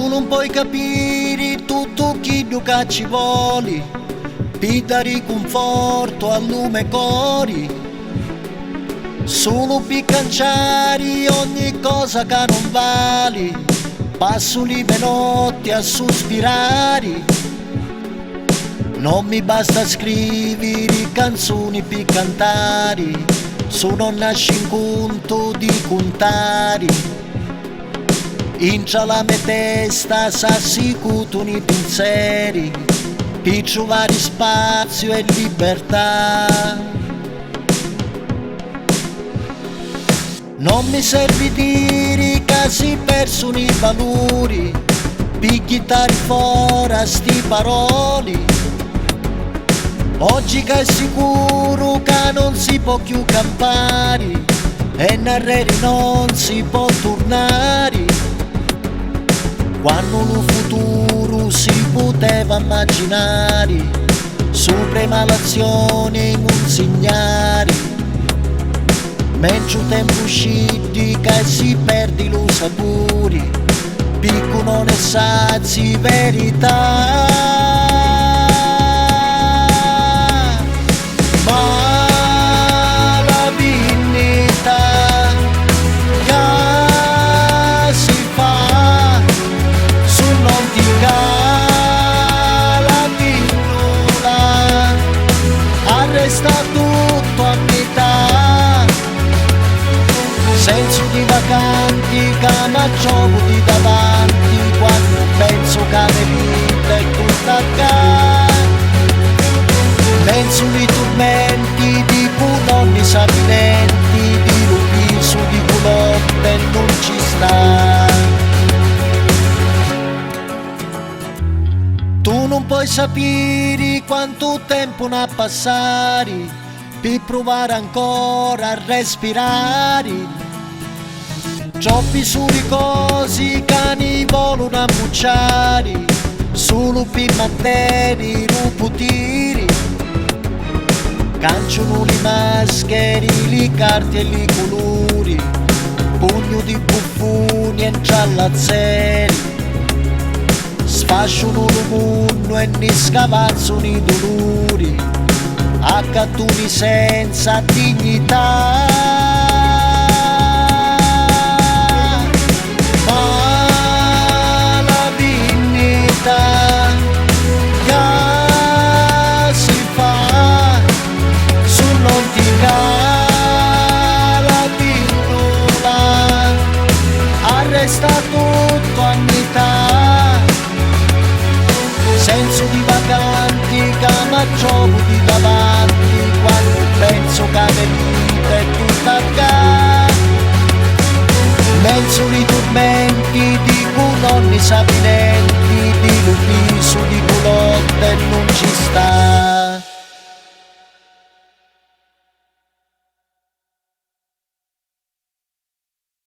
Tu non puoi capire tutto quello che ci vuole, per dare conforto al lume cori, solo per cancellare ogni cosa che non vale. Passo le mie notti a sospirare, non mi basta scrivere canzoni per cantare, se non nasce in conto di contare. Intra la mia testa s'assicutano i pensieri per trovare spazio e libertà. Non mi serve dire che si persono i valori per chittare fuori sti parole. Oggi che è sicuro che non si può più campare e narrare non si può tornare. Quando lo futuro si poteva immaginare, suprema l'azione consegnare, mentre il tempo usciti che si perde lo sapore, picco non è sazi verità. Ma la dignità che si fa su non ti cala pillola, arresta tutto a metà, senso di vacanti che mi gioco di davanti quando penso che la vita è tutta accanto. Penso ai tormenti di nonni sapienti, di rubiso di culotte non ci sta. Tu non puoi sapere quanto tempo ne ha passare per provare ancora a respirare. Troppi soli cose che ne vogliono ammucciare, solo per mantenere i poteri. Cancellano le maschere, le carte e i colori, pugno di buffoni e giallazzeri, sfasciano il mondo e ne scavazzano i dolori, accattoni senza dignità. Ma la dignità resta tutto a metà, senso di vacanti che mi gioco di davanti quando penso che la vita è tutta accanto. Menso i tormenti di nonni sapienti, di lupiso di